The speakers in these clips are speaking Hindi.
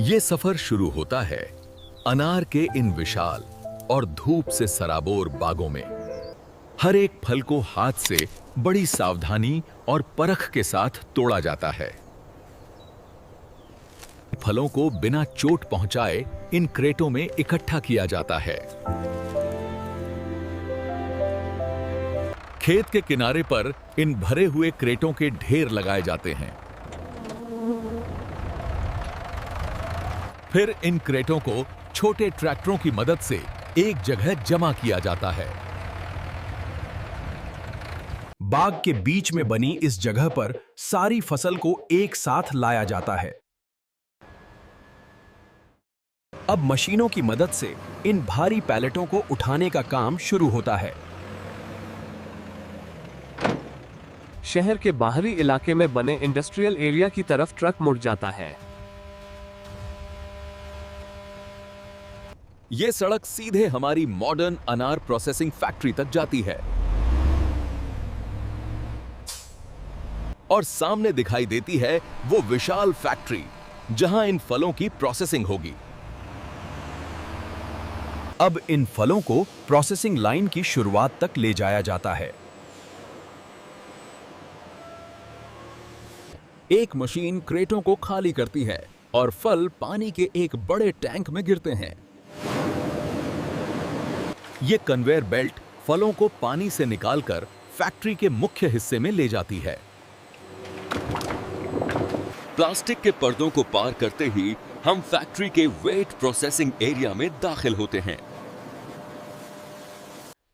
ये सफर शुरू होता है अनार के इन विशाल और धूप से सराबोर बागों में। हर एक फल को हाथ से बड़ी सावधानी और परख के साथ तोड़ा जाता है। फलों को बिना चोट पहुंचाए इन क्रेटों में इकट्ठा किया जाता है। खेत के किनारे पर इन भरे हुए क्रेटों के ढेर लगाए जाते हैं। फिर इन क्रेटों को छोटे ट्रैक्टरों की मदद से एक जगह जमा किया जाता है। बाग के बीच में बनी इस जगह पर सारी फसल को एक साथ लाया जाता है। अब मशीनों की मदद से इन भारी पैलेटों को उठाने का काम शुरू होता है। शहर के बाहरी इलाके में बने इंडस्ट्रियल एरिया की तरफ ट्रक मुड़ जाता है। यह सड़क सीधे हमारी मॉडर्न अनार प्रोसेसिंग फैक्ट्री तक जाती है और सामने दिखाई देती है वो विशाल फैक्ट्री जहां इन फलों की प्रोसेसिंग होगी। अब इन फलों को प्रोसेसिंग लाइन की शुरुआत तक ले जाया जाता है। एक मशीन क्रेटों को खाली करती है और फल पानी के एक बड़े टैंक में गिरते हैं। ये कन्वेयर बेल्ट फलों को पानी से निकालकर फैक्ट्री के मुख्य हिस्से में ले जाती है। प्लास्टिक के पर्दों को पार करते ही हम फैक्ट्री के वेट प्रोसेसिंग एरिया में दाखिल होते हैं।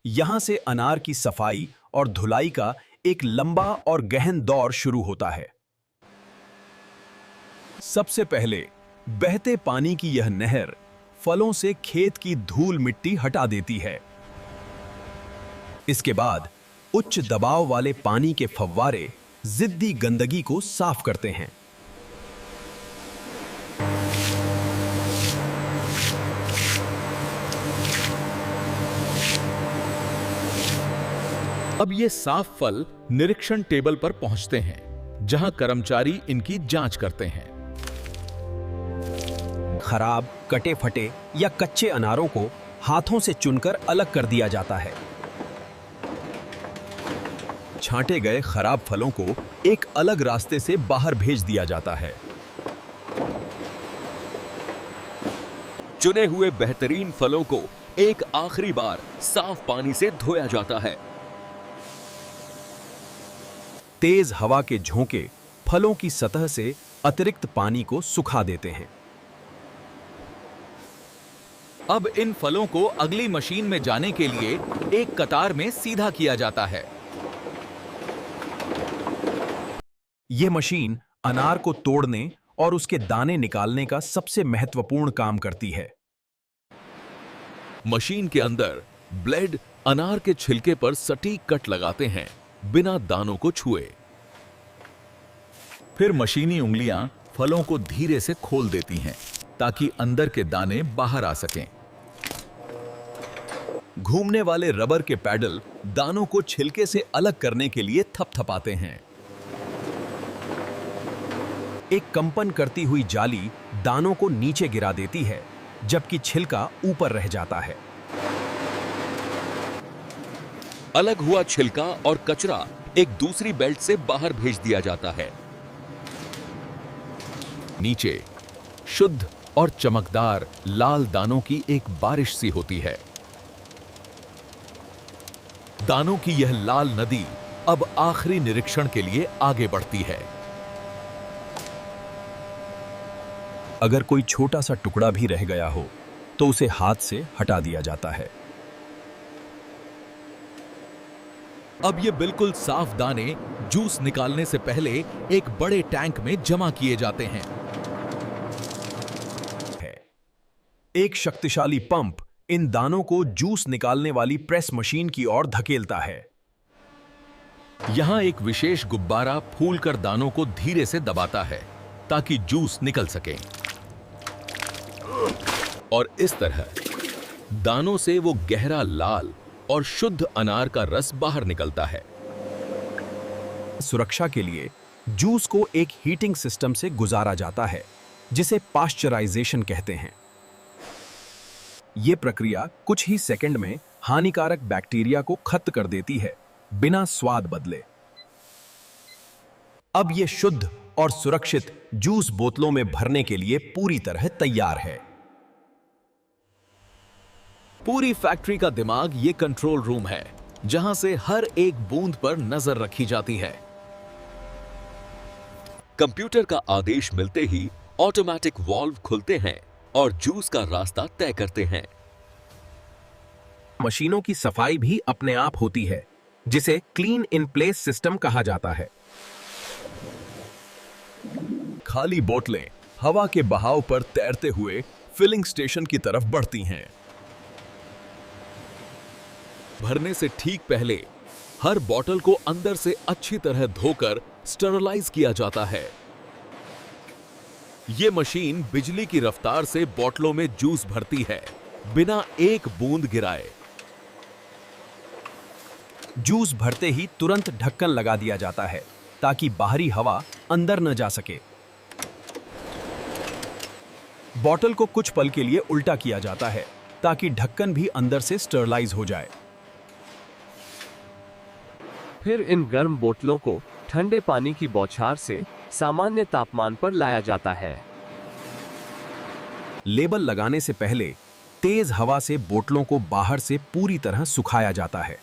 यहां से अनार की सफाई और धुलाई का एक लंबा और गहन दौर शुरू होता है। सबसे पहले बहते पानी की यह नहर फलों से खेत की धूल मिट्टी हटा देती है। इसके बाद उच्च दबाव वाले पानी के फव्वारे जिद्दी गंदगी को साफ करते हैं। अब ये साफ फल निरीक्षण टेबल पर पहुंचते हैं, जहां कर्मचारी इनकी जांच करते हैं। खराब, कटे फटे या कच्चे अनारों को हाथों से चुनकर अलग कर दिया जाता है। छांटे गए खराब फलों को एक अलग रास्ते से बाहर भेज दिया जाता है। चुने हुए बेहतरीन फलों को एक आखिरी बार साफ पानी से धोया जाता है। तेज हवा के झोंके फलों की सतह से अतिरिक्त पानी को सुखा देते हैं। अब इन फलों को अगली मशीन में जाने के लिए एक कतार में सीधा किया जाता है। यह मशीन अनार को तोड़ने और उसके दाने निकालने का सबसे महत्वपूर्ण काम करती है। मशीन के अंदर ब्लेड अनार के छिलके पर सटीक कट लगाते हैं, बिना दानों को छुए। फिर मशीनी उंगलियां फलों को धीरे से खोल देती हैं ताकि अंदर के दाने बाहर आ सकें। घूमने वाले रबर के पैडल दानों को छिलके से अलग करने के लिए थपथपाते हैं। एक कंपन करती हुई जाली दानों को नीचे गिरा देती है, जबकि छिलका ऊपर रह जाता है। अलग हुआ छिलका और कचरा एक दूसरी बेल्ट से बाहर भेज दिया जाता है। नीचे शुद्ध और चमकदार लाल दानों की एक बारिश सी होती है। दानों की यह लाल नदी अब आखिरी निरीक्षण के लिए आगे बढ़ती है। अगर कोई छोटा सा टुकड़ा भी रह गया हो तो उसे हाथ से हटा दिया जाता है। अब ये बिल्कुल साफ दाने जूस निकालने से पहले एक बड़े टैंक में जमा किए जाते हैं। एक शक्तिशाली पंप इन दानों को जूस निकालने वाली प्रेस मशीन की ओर धकेलता है। यहां एक विशेष गुब्बारा फूलकर दानों को धीरे से दबाता है ताकि जूस निकल सके। और इस तरह दानों से वो गहरा लाल और शुद्ध अनार का रस बाहर निकलता है। सुरक्षा के लिए जूस को एक हीटिंग सिस्टम से गुजारा जाता है जिसे पाश्चराइजेशन कहते हैं। यह प्रक्रिया कुछ ही सेकंड में हानिकारक बैक्टीरिया को खत्म कर देती है, बिना स्वाद बदले। अब यह शुद्ध और सुरक्षित जूस बोतलों में भरने के लिए पूरी तरह तैयार है। पूरी फैक्ट्री का दिमाग ये कंट्रोल रूम है, जहां से हर एक बूंद पर नजर रखी जाती है। कंप्यूटर का आदेश मिलते ही ऑटोमेटिक वाल्व खुलते हैं और जूस का रास्ता तय करते हैं। मशीनों की सफाई भी अपने आप होती है, जिसे क्लीन इन प्लेस सिस्टम कहा जाता है। खाली बोतलें हवा के बहाव पर तैरते हुए फिलिंग स्टेशन की तरफ बढ़ती हैं। भरने से ठीक पहले हर बोतल को अंदर से अच्छी तरह धोकर स्टरलाइज किया जाता है। यह मशीन बिजली की रफ्तार से बोतलों में जूस भरती है, बिना एक बूंद गिराए। जूस भरते ही तुरंत ढक्कन लगा दिया जाता है, ताकि बाहरी हवा अंदर न जा सके। बोतल को कुछ पल के लिए उल्टा किया जाता है, ताकि ढक्कन भी अंदर से स्टरलाइज हो जाए। फिर इन गर्म बोतलों को ठंडे पानी की बौछार से सामान्य तापमान पर लाया जाता है। लेबल लगाने से पहले तेज हवा से बोतलों को बाहर से पूरी तरह सुखाया जाता है।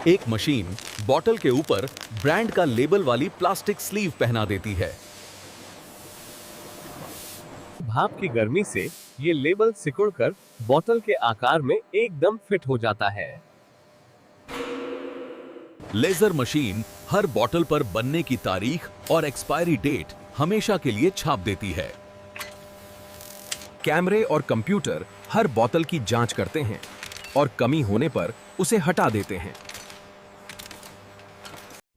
एक मशीन बोतल के ऊपर ब्रांड का लेबल वाली प्लास्टिक स्लीव पहना देती है। भाप की गर्मी से ये लेबल सिकुड़कर बोतल के आकार में एकदम फिट हो जाता है। लेजर मशीन हर बोतल पर बनने की तारीख और एक्सपायरी डेट हमेशा के लिए छाप देती है। कैमरे और कंप्यूटर हर बोतल की जांच करते हैं और कमी होने पर उसे हटा देते हैं।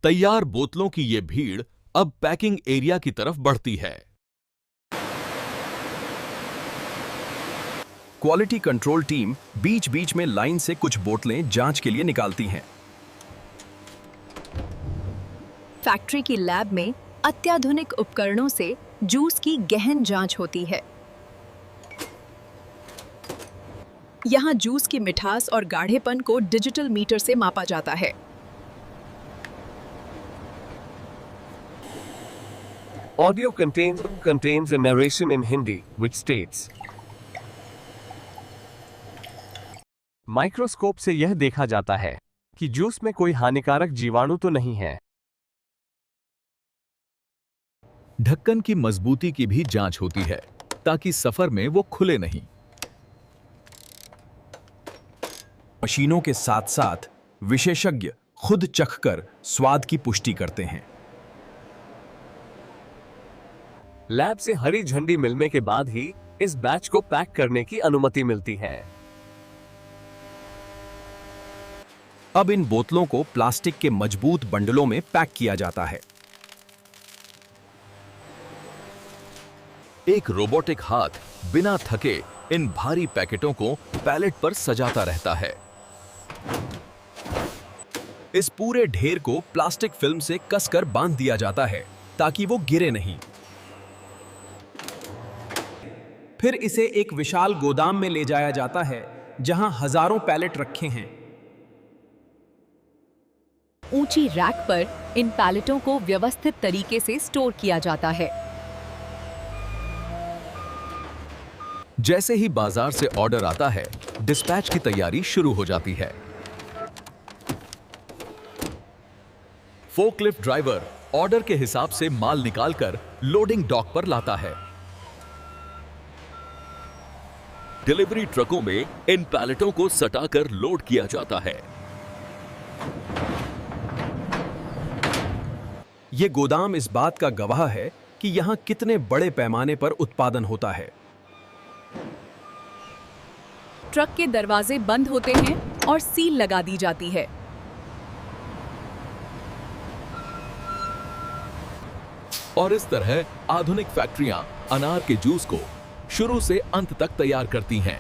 तैयार बोतलों की यह भीड़ अब पैकिंग एरिया की तरफ बढ़ती है। क्वालिटी कंट्रोल टीम बीच बीच में लाइन से कुछ बोतलें जांच के लिए निकालती हैं। फैक्ट्री की लैब में अत्याधुनिक उपकरणों से जूस की गहन जांच होती है। यहां जूस की मिठास और गाढ़ेपन को डिजिटल मीटर से मापा जाता है। Audio contains a narration in Hindi which states, microscope से यह देखा जाता है कि जूस में कोई हानिकारक जीवाणु तो नहीं है। ढक्कन की मजबूती की भी जांच होती है, ताकि सफर में वो खुले नहीं। मशीनों के साथ साथ विशेषज्ञ खुद चखकर स्वाद की पुष्टि करते हैं। लैब से हरी झंडी मिलने के बाद ही इस बैच को पैक करने की अनुमति मिलती है। अब इन बोतलों को प्लास्टिक के मजबूत बंडलों में पैक किया जाता है। एक रोबोटिक हाथ बिना थके इन भारी पैकेटों को पैलेट पर सजाता रहता है। इस पूरे ढेर को प्लास्टिक फिल्म से कसकर बांध दिया जाता है, ताकि वो गिरे नहीं। फिर इसे एक विशाल गोदाम में ले जाया जाता है, जहां हजारों पैलेट रखे हैं। ऊंची रैक पर इन पैलेटों को व्यवस्थित तरीके से स्टोर किया जाता है। जैसे ही बाजार से ऑर्डर आता है, डिस्पैच की तैयारी शुरू हो जाती है। फोकलिफ्ट ड्राइवर ऑर्डर के हिसाब से माल निकालकर लोडिंग डॉक पर लाता है। डिलीवरी ट्रकों में इन पैलेटों को सटाकर लोड किया जाता है। यह गोदाम इस बात का गवाह है कि यहां कितने बड़े पैमाने पर उत्पादन होता है। ट्रक के दरवाजे बंद होते हैं और सील लगा दी जाती है। और इस तरह आधुनिक फैक्ट्रियां अनार के जूस को शुरू से अंत तक तैयार करती हैं।